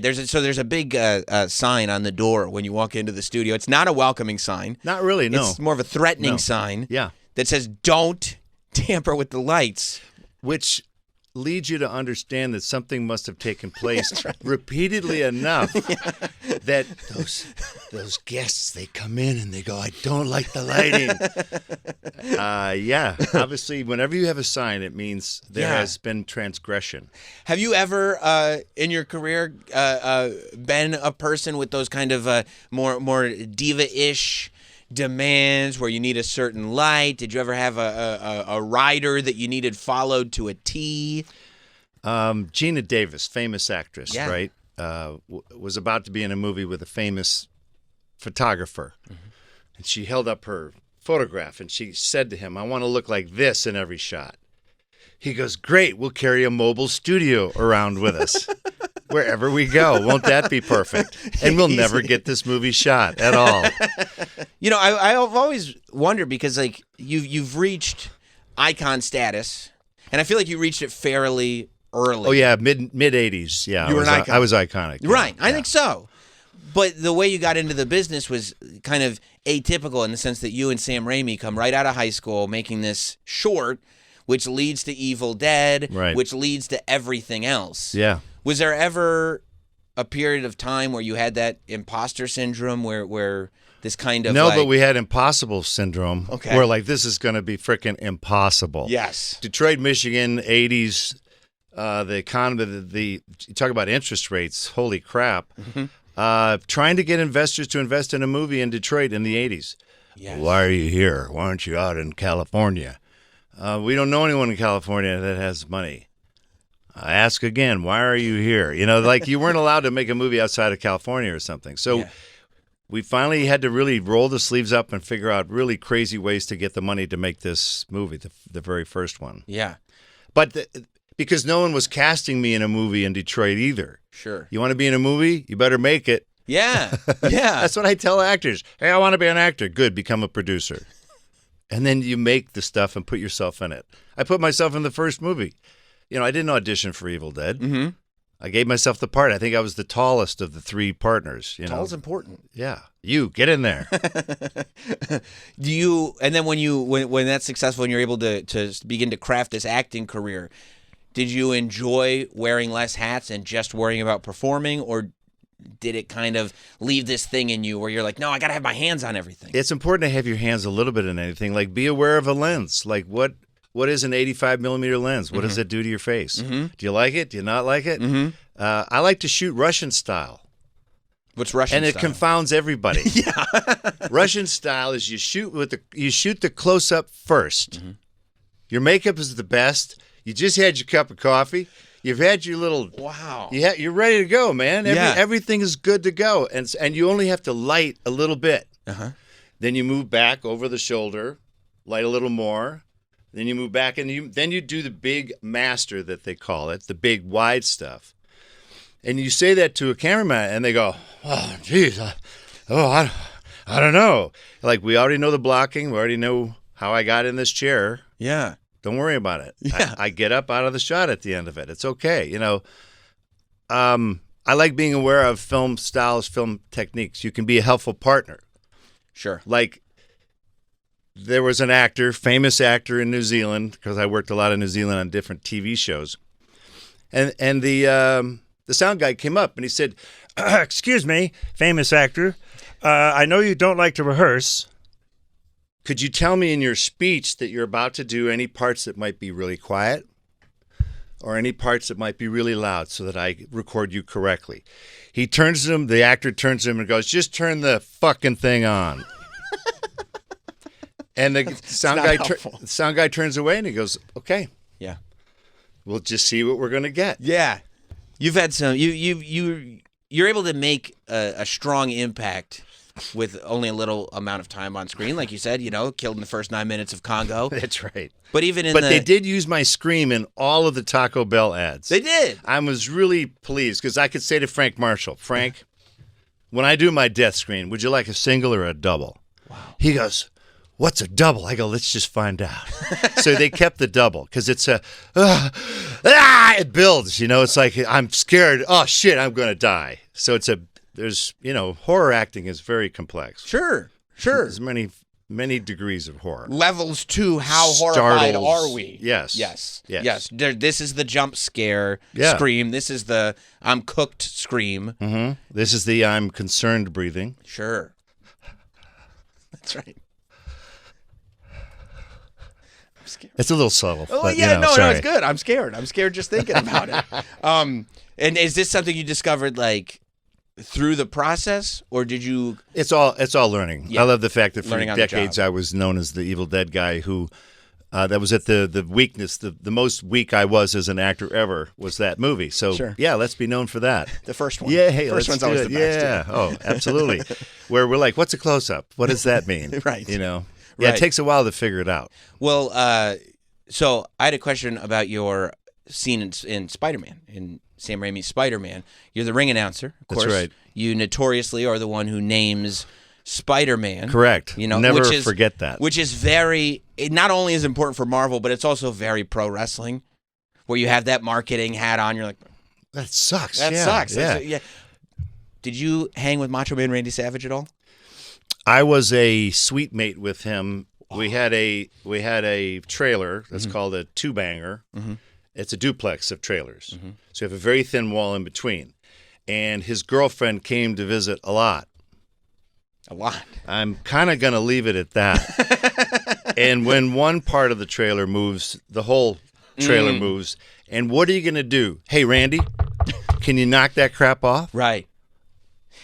There's a big sign on the door when you walk into the studio. It's not a welcoming sign. Not really, no. It's more of a threatening sign. Yeah. That says, don't tamper with the lights. Which leads you to understand that something must have taken place repeatedly enough that those guests, they come in and they go, I don't like the lighting. Obviously, whenever you have a sign, it means there has been transgression. Have you ever, in your career, been a person with those kind of more diva-ish demands where you need a certain light? Did you ever have a rider that you needed followed to a T? Gina Davis, famous actress, right? Was about to be in a movie with a famous photographer. And she held up her photograph and she said to him, I want to look like this in every shot. He goes, great, we'll carry a mobile studio around with us. Wherever we go, won't that be perfect? And we'll never get this movie shot at all. You know, I've always wondered because like you've reached icon status, and I feel like you reached it fairly early. Oh yeah, mid '80s. Yeah, you were an icon. I was iconic. Right, yeah. I think so. But the way you got into the business was kind of atypical in the sense that you and Sam Raimi come right out of high school making this short, which leads to Evil Dead, which leads to everything else. Yeah. Was there ever a period of time where you had that imposter syndrome where this kind of but we had impossible syndrome. Okay. Where like this is going to be freaking impossible. Yes. Detroit, Michigan, 80s, the economy, you talk about interest rates, holy crap. Trying to get investors to invest in a movie in Detroit in the 80s. Yes. Why are you here? Why aren't you out in California? We don't know anyone in California that has money. Ask again, why are you here? You know, like you weren't allowed to make a movie outside of California or something. So we finally had to really roll the sleeves up and figure out really crazy ways to get the money to make this movie, the very first one. Yeah. But because no one was casting me in a movie in Detroit either. Sure. You want to be in a movie? You better make it. Yeah. Yeah. That's what I tell actors. Hey, I want to be an actor. Good, become a producer. And then you make the stuff and put yourself in it. I put myself in the first movie. You know, I didn't audition for Evil Dead. Mm-hmm. I gave myself the part. I think I was the tallest of the three partners. You know, tall's important. Yeah, you get in there. Do you? And then when that's successful and you're able to begin to craft this acting career, did you enjoy wearing less hats and just worrying about performing, or did it kind of leave this thing in you where you're like, no, I got to have my hands on everything? It's important to have your hands a little bit in anything. Like, be aware of a lens. Like, what is an 85 millimeter lens? What does it do to your face? Do you like it? Do you not like it? I like to shoot Russian style. What's Russian style? And it confounds everybody. Yeah. Russian style is you shoot the close up first. Your makeup is the best. You just had your cup of coffee. You've had your little you're ready to go, man. Everything is good to go, and you only have to light a little bit. Then you move back over the shoulder, light a little more. Then you move back, and then you do the big master that they call it, the big wide stuff. And you say that to a cameraman, and they go, "Oh, geez, I don't know." Like, we already know the blocking. We already know how I got in this chair. Yeah. Don't worry about it. Yeah. I get up out of the shot at the end of it. It's okay. You know, I like being aware of film styles, film techniques. You can be a helpful partner. Sure. Like, there was an actor, famous actor in New Zealand, because I worked a lot in New Zealand on different TV shows. And the sound guy came up and he said, "Excuse me, famous actor, I know you don't like to rehearse. Could you tell me in your speech that you're about to do any parts that might be really quiet or any parts that might be really loud so that I record you correctly?" He turns to him, the actor turns to him and goes, "Just turn the fucking thing on." And the sound guy turns away and he goes, "Okay. Yeah. We'll just see what we're going to get." Yeah. You've had some you're able to make a strong impact with only a little amount of time on screen, like you said, you know, killed in the first 9 minutes of Congo. That's right. But they did use my scream in all of the Taco Bell ads. They did. I was really pleased because I could say to Frank Marshall, "Frank, when I do my death screen, would you like a single or a double?" Wow. He goes, what's a double? I go, let's just find out. So they kept the double because it's it builds, it's like I'm scared. Oh shit, I'm going to die. So horror acting is very complex. Sure. There's many degrees of horror. Levels to how horrified are we? Yes. This is the jump scare scream. This is the I'm cooked scream. Mm-hmm. This is the I'm concerned breathing. Sure. That's right. I'm scared. It's a little subtle. Oh, but, yeah, no, sorry. it's good. I'm scared. I'm scared just thinking about it. And is this something you discovered, like, through the process, or did you? It's all learning. Yeah. I love the fact that for Learning on decades the job. I was known as the Evil Dead guy who that was at the weakness. The most weak I was as an actor ever was that movie. So Sure. yeah, let's be known for that. The first one. Yeah, hey, first let's one's always do it. the best. Yeah, oh, absolutely. Where we're like, what's a close up? What does that mean? Right. Yeah, Right. it takes a while to figure it out. Well, so I had a question about your scene in Spider-Man, in Sam Raimi's Spider-Man. You're the ring announcer, of course. That's right. You notoriously are the one who names Spider-Man. Correct. Never forget that. Which is it not only is important for Marvel, but it's also very pro wrestling, where you have that marketing hat on. You're like, that sucks. that yeah, sucks. Yeah. Did you hang with Macho Man Randy Savage at all? I was a suite mate with him. We had a trailer that's called a two-banger. Mm-hmm. It's a duplex of trailers. Mm-hmm. So you have a very thin wall in between. And his girlfriend came to visit a lot. A lot. I'm kind of going to leave it at that. And when one part of the trailer moves, the whole trailer moves. And what are you going to do? Hey, Randy, can you knock that crap off? Right.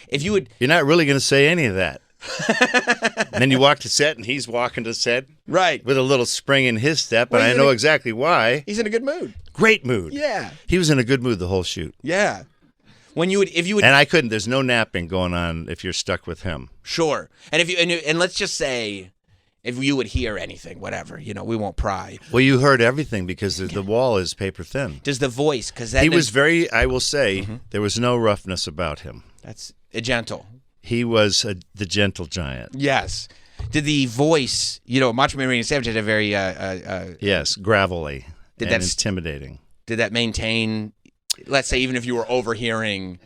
If you would, You're not really going to say any of that. And then you walk to set, and he's walking to set, right, with a little spring in his step, and I know exactly why. He's in a good mood. Great mood. Yeah, he was in a good mood the whole shoot. Yeah, if you would, and I couldn't. There's no napping going on if you're stuck with him. Sure, and and let's just say, if you would hear anything, whatever, we won't pry. Well, you heard everything because the wall is paper thin. Does the voice? Because he was very. I will say there was no roughness about him. That's gentle. He was the gentle giant. Yes. Did the voice, Macho Man Randy Savage had a very... yes, gravelly and intimidating. Did that maintain, let's say, even if you were overhearing...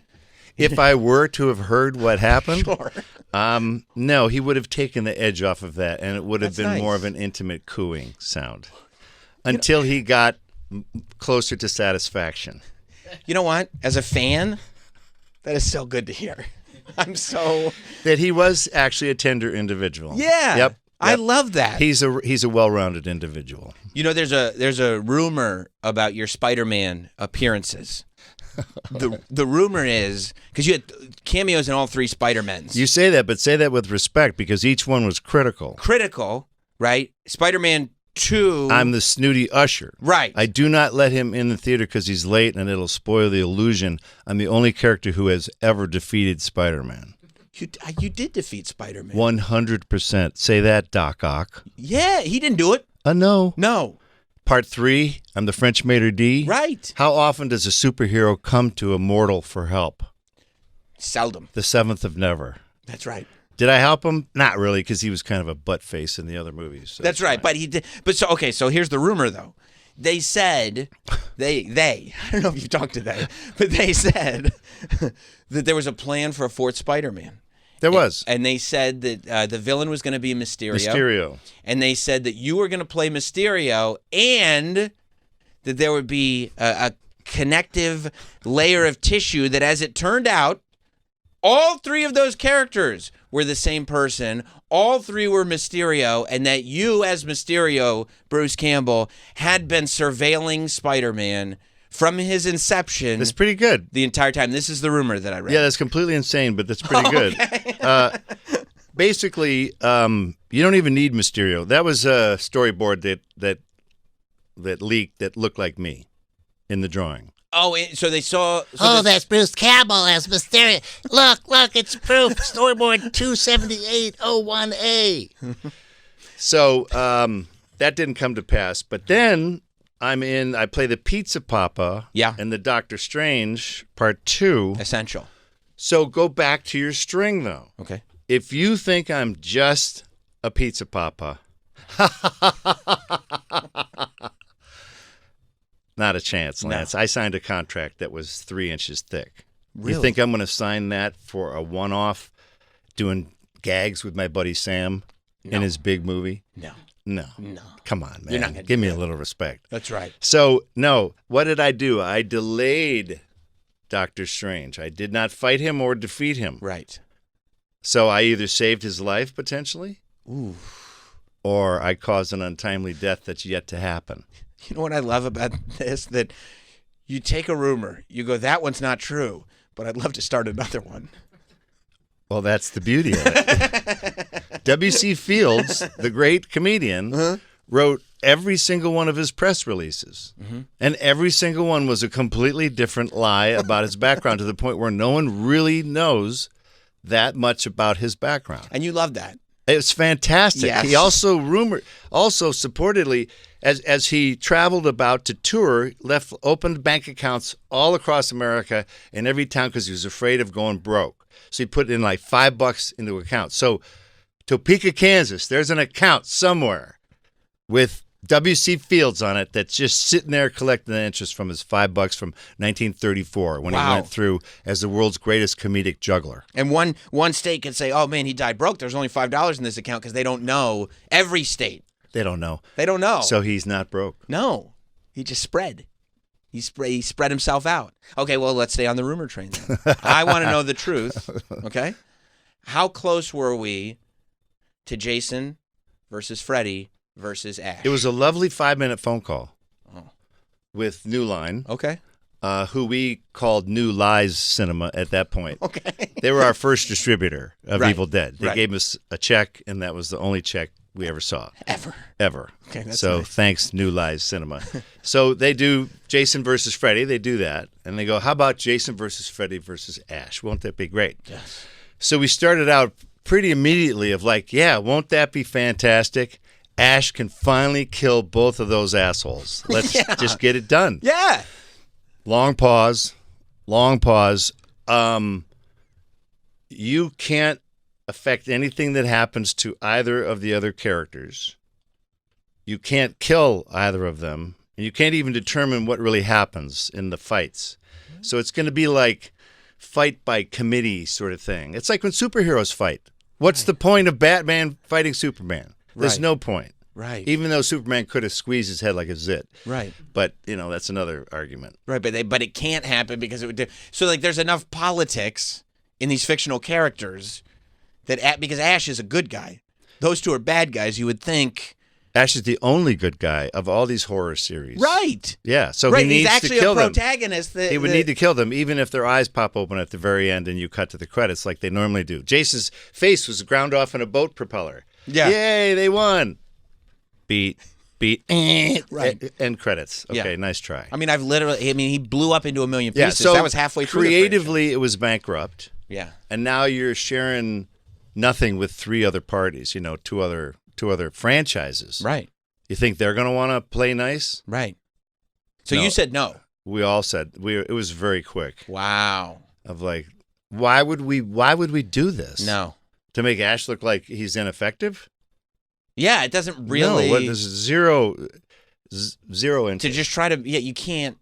If I were to have heard what happened, sure. No, he would have taken the edge off of that, and it would have been nice. more of an intimate cooing sound. Until he got closer to satisfaction. You know what? As a fan, that is so good to hear. I'm so that he was actually a tender individual. Yeah. Yep. I love that. He's a well-rounded individual. There's a rumor about your Spider-Man appearances. The rumor is because you had cameos in all three Spider-Mans. You say that, but say that with respect because each one was critical. Critical, right? Spider-Man 2. I'm the snooty usher. Right. I do not let him in the theater because he's late and it'll spoil the illusion. I'm the only character who has ever defeated Spider-Man. You did defeat Spider-Man. 100%. Say that, Doc Ock. Yeah, he didn't do it. No. No. Part 3, I'm the French maitre d'. Right. How often does a superhero come to a mortal for help? Seldom. The seventh of never. That's right. Did I help him? Not really, because he was kind of a butt face in the other movies. So that's right, fine. but he did. But so here's the rumor though. They said they I don't know if you talked to them, but they said that there was a plan for a fourth Spider-Man. There was, and they said that the villain was going to be Mysterio. And they said that you were going to play Mysterio, and that there would be a connective layer of tissue that, as it turned out, all three of those characters were the same person. All three were Mysterio, and that you, as Mysterio, Bruce Campbell, had been surveilling Spider-Man from his inception. That's pretty good. The entire time. This is the rumor that I read. Yeah, that's completely insane, but that's pretty good. Basically, you don't even need Mysterio. That was a storyboard that leaked that looked like me in the drawing. Oh, so they saw... that's Bruce Campbell as Hysteria. Look, it's proof. Storyboard 27801A. So that didn't come to pass. But then I play the Pizza Papa in the Doctor Strange Part 2. Essential. So go back to your string, though. Okay. If you think I'm just a Pizza Papa, Not a chance, Lance. No. I signed a contract that was 3 inches thick. Really? You think I'm going to sign that for a one-off doing gags with my buddy Sam in his big movie? No. No. Come on, man. You're not gonna Give do me a that. little respect. That's right. So, no. What did I do? I delayed Doctor Strange. I did not fight him or defeat him. Right. So I either saved his life, potentially, Ooh. or I caused an untimely death that's yet to happen. You know what I love about this? That you take a rumor, you go, that one's not true, but I'd love to start another one. Well, that's the beauty of it. W.C. Fields, the great comedian, wrote every single one of his press releases. And every single one was a completely different lie about his background to the point where no one really knows that much about his background. And you love that. It was fantastic. Yes. He also supportedly, as he traveled about to tour, opened bank accounts all across America in every town because he was afraid of going broke. So he put in like $5 into account. So Topeka, Kansas, there's an account somewhere with W.C. Fields on it that's just sitting there collecting the interest from his $5 from 1934 when he Wow. went through as the world's greatest comedic juggler. And one state could say, oh, man, he died broke. There's only $5 in this account because they don't know. Every state. They don't know. They don't know. So he's not broke. No. He just spread. He spread himself out. Okay, well, let's stay on the rumor train then. I want to know the truth. Okay? How close were we to Jason versus Freddy versus Ash? It was a lovely 5-minute phone call Oh. with New Line, Okay. who we called New Lies Cinema at that point. Okay. They were our first distributor of Right. Evil Dead. They Right. gave us a check, and that was the only check we ever saw. Ever. Okay, that's so nice. thanks, New Lies Cinema. So they do Jason versus Freddy. They do that. And they go, how about Jason versus Freddy versus Ash? Won't that be great? Yes. So we started out pretty immediately of like, yeah, won't that be fantastic? Ash can finally kill both of those assholes. Let's just get it done. Yeah. Long pause. You can't affect anything that happens to either of the other characters. You can't kill either of them. And you can't even determine what really happens in the fights. So it's going to be like fight by committee sort of thing. It's like when superheroes fight. What's the point of Batman fighting Superman? There's Right. no point. Right. Even though Superman could have squeezed his head like a zit. Right. But, that's another argument. Right, but it can't happen because it would. So like, there's enough politics in these fictional characters that because Ash is a good guy, those two are bad guys. You would think. Ash is the only good guy of all these horror series. Right. Yeah, so Right. he needs He's actually to kill a them. protagonist. He would need to kill them, even if their eyes pop open at the very end and you cut to the credits like they normally do. Jason's face was ground off in a boat propeller. Yeah. Yay, they won. Beat, Right. End credits. Okay, Yeah. nice try. I mean, he blew up into a million Yeah, pieces. so That was halfway through. the creatively, it was bankrupt. franchise. Yeah. And now you're sharing nothing with 3 other parties, two other franchises. Right. You think they're going to want to play nice? Right. So No. you said no. We all said it was very quick. Wow. Of like, why would we do this? No. To make Ash look like he's ineffective? Yeah, it doesn't really. No, there's zero interest. To just try to, you can't,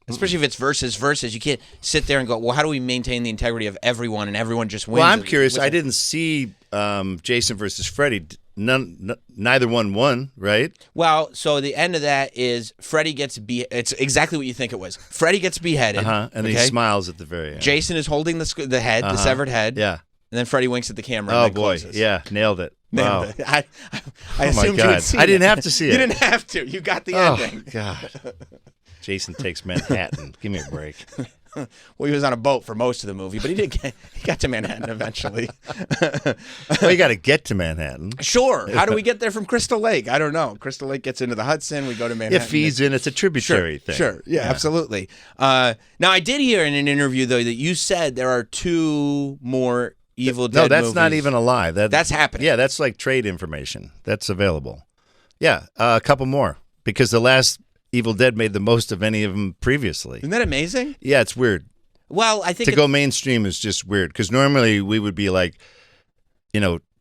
especially if it's versus, you can't sit there and go, well, how do we maintain the integrity of everyone and everyone just wins? Well, I'm curious. I didn't see Jason versus Freddy. Neither one won, right? Well, so the end of that is Freddy gets it's exactly what you think it was. Freddy gets beheaded. And he smiles at the very end. Jason is holding the head, the severed head. Yeah. And then Freddy winks at the camera. Oh and then boy. closes. Yeah, nailed it. Nailed Wow. it. I Oh my assumed you God. had seen I didn't it. have to see it. You didn't have to. You got the Oh ending. God. Jason takes Manhattan. Give me a break. Well, he was on a boat for most of the movie, but he got to Manhattan eventually. Well, you got to get to Manhattan. Sure. How do we get there from Crystal Lake? I don't know. Crystal Lake gets into the Hudson. We go to Manhattan. It feeds in. It's a tributary thing. Sure. Yeah, absolutely. Now, I did hear in an interview, though, that you said there are 2 more Evil Dead No, that's movies. not even a lie. That's happening. Yeah, that's like trade information. That's available. Yeah, a couple more because the last Evil Dead made the most of any of them previously. Isn't that amazing? Yeah, it's weird. Well, I think To go mainstream is just weird because normally we would be like,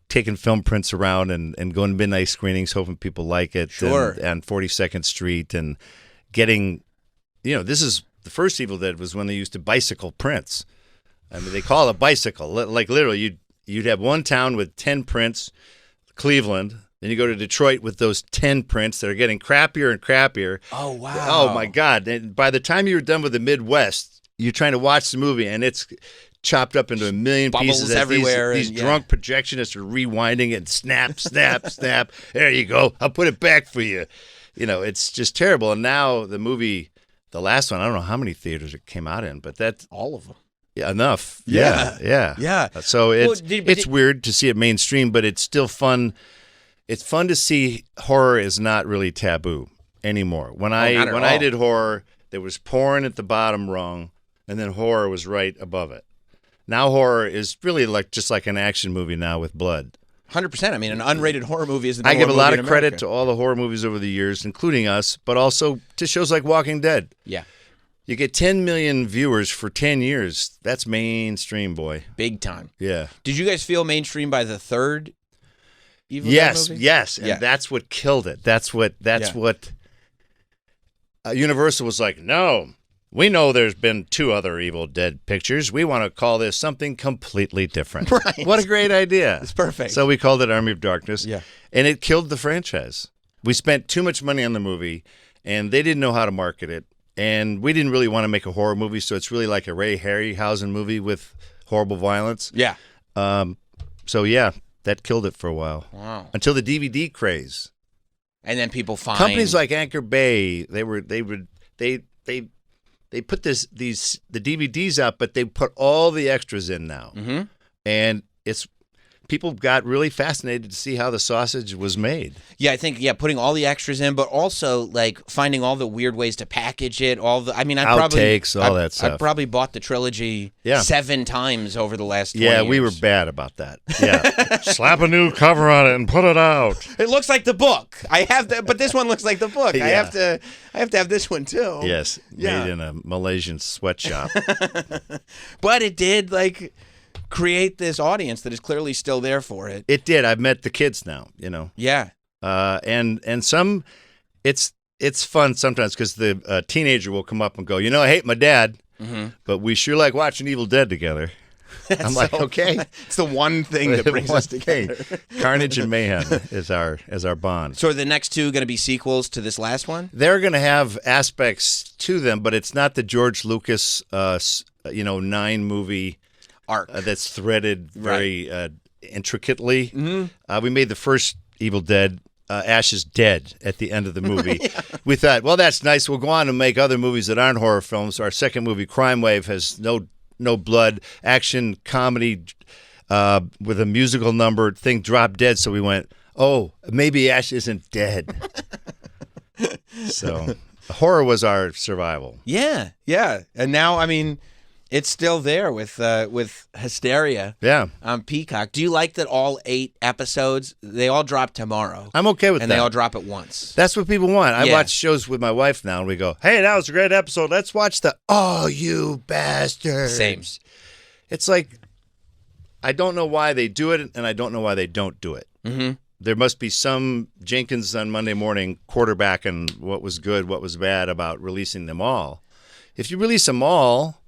taking film prints around and going to midnight screenings, hoping people like it. Sure. And 42nd Street and getting, this is the first Evil Dead was when they used to bicycle prints. I mean, they call it a bicycle. Like literally, you'd have one town with 10 prints, Cleveland. Then you go to Detroit with those 10 prints that are getting crappier and crappier. Oh, wow. Oh, my God. And by the time you're done with the Midwest, you're trying to watch the movie, and it's chopped up into a million Bubbles pieces. everywhere. These drunk projectionists are rewinding it. Snap, snap, snap. There you go. I'll put it back for you. It's just terrible. And now the movie, the last one, I don't know how many theaters it came out in, but that's all of them. Yeah, enough. Yeah. Yeah. So it's weird to see it mainstream, but it's still fun. It's fun to see horror is not really taboo anymore. When I did horror, there was porn at the bottom rung, and then horror was right above it. Now horror is really just like an action movie now with blood. 100%. I mean, an unrated horror movie is the I number give a one lot movie of in credit America. to all the horror movies over the years, including us, but also to shows like Walking Dead. Yeah. You get 10 million viewers for 10 years. That's mainstream, boy. Big time. Yeah. Did you guys feel mainstream by the third Evil Dead movie? Yes. And that's what killed it. That's what Universal was like, no, we know there's been 2 other Evil Dead pictures. We want to call this something completely different. Right. What a great idea. It's perfect. So we called it Army of Darkness. Yeah. And it killed the franchise. We spent too much money on the movie, and they didn't know how to market it. And we didn't really want to make a horror movie, so it's really like a Ray Harryhausen movie with horrible violence. Yeah. So yeah, that killed it for a while. Wow. Until the DVD craze. And then people find Companies like Anchor Bay, they put the DVDs out, but they put all the extras in now. Mm-hmm. And people got really fascinated to see how the sausage was made. Yeah, I think putting all the extras in, but also like finding all the weird ways to package it. Outtakes, all that stuff. I probably bought the trilogy 7 times over the last 20 years. we were bad about that. Yeah, slap a new cover on it and put it out. It looks like the book. I have that, but this one looks like the book. Yeah. I have to have this one too. Yes, made in a Malaysian sweatshop. But it did create this audience that is clearly still there for it. It did. I've met the kids now, Yeah. And some, it's fun sometimes because the teenager will come up and go, I hate my dad, but we sure like watching Evil Dead together. I'm like, okay. It's the one thing that brings us together. Carnage and mayhem is our bond. So are the next 2 going to be sequels to this last one? They're going to have aspects to them, but it's not the George Lucas, 9-movie arc that's threaded very intricately. Mm-hmm. We made the first Evil Dead, Ash is dead at the end of the movie. Yeah. We thought, well, that's nice. We'll go on and make other movies that aren't horror films. Our second movie, Crime Wave, has no blood, action, comedy with a musical number. Thing dropped dead, so we went, oh, maybe Ash isn't dead. So horror was our survival. Yeah. And now, it's still there with Hysteria. Yeah. On Peacock. Do you like that all 8 episodes, they all drop tomorrow? I'm okay with that. And they all drop at once. That's what people want. I watch shows with my wife now, and we go, hey, that was a great episode. Let's watch oh, you bastards. Same. It's like, I don't know why they do it, and I don't know why they don't do it. Mm-hmm. There must be some Jenkins on Monday morning quarterbacking what was good, what was bad about releasing them all. If you release them all,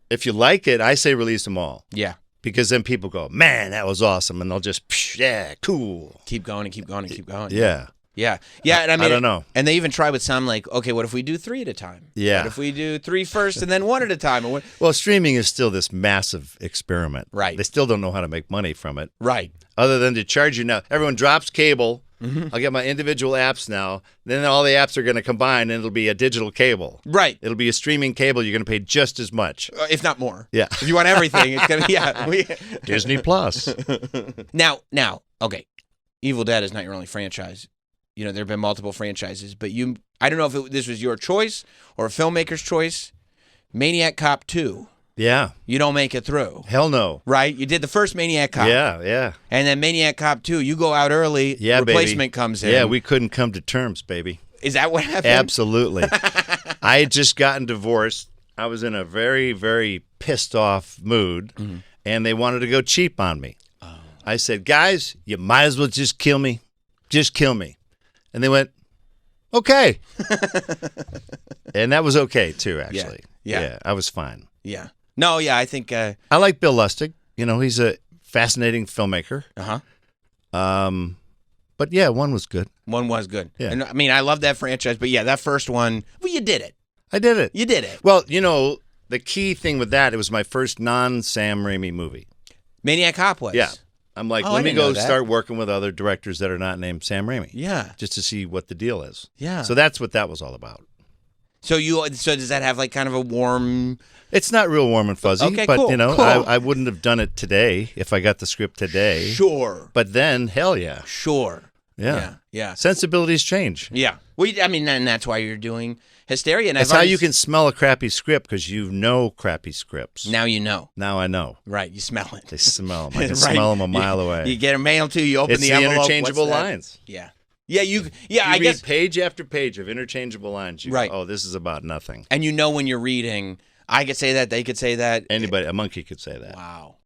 if you like it, I say release them all. Yeah. Because then people go, man, that was awesome. And they'll just, yeah, cool. Keep going and keep going and keep going. Yeah. Yeah. And I don't know. And they even try with some okay, what if we do 3 at a time? Yeah. What if we do 3 first and then 1 at a time? Well, streaming is still this massive experiment. Right. They still don't know how to make money from it. Right. Other than to charge you now. Everyone drops cable. Mm-hmm. I'll get my individual apps now. Then all the apps are going to combine, and it'll be a digital cable. Right. It'll be a streaming cable. You're going to pay just as much. If not more. Yeah. If you want everything, it's going to, Disney Plus. Now, okay, Evil Dead is not your only franchise. There have been multiple franchises, but I don't know if this was your choice or a filmmaker's choice. Maniac Cop 2. Yeah. You don't make it through. Hell no. Right? You did the first Maniac Cop. Yeah. And then Maniac Cop 2, you go out early, replacement baby. Comes in. Yeah, we couldn't come to terms, baby. Is that what happened? Absolutely. I had just gotten divorced. I was in a very, very pissed off mood, and they wanted to go cheap on me. I said, guys, you might as well just kill me. Just kill me. And they went, okay. And that was okay, too, actually. Yeah. I was fine. Yeah. No, yeah, I think... I like Bill Lustig. You know, he's a fascinating filmmaker. But yeah, one was good. One was good. Yeah. And I mean, I love that franchise, but yeah, that first one, well, you did it. I did it. You did it. Well, you know, the key thing with that, it was my first non-Sam Raimi movie. Maniac Cop was. Yeah. I'm like, Oh, I let me didn't know go that. start working with other directors that are not named Sam Raimi. Yeah. Just to see what the deal is. Yeah. So that's what that was all about. So does that have like kind of a warm... It's not real warm and fuzzy, Okay, but cool, you know, cool. I wouldn't have done it today if I got the script today. Sure. But then, hell yeah. Sure. Yeah. Yeah. Sensibilities change. Yeah. Well, I mean, and that's why you're doing Hysteria. And That's how you can smell a crappy script, because you know crappy scripts. Now you know. Now I know. Right. You smell it. They smell them. I can Right. smell them a mile away. You get a mail too. You open It's the the envelope. interchangeable what's that? lines. Yeah. Yeah. You I read guess. page after page of interchangeable lines. You go, Right. oh, this is about nothing. And you know when you're reading, I could say that. They could say that. Anybody, a monkey could say that. Wow.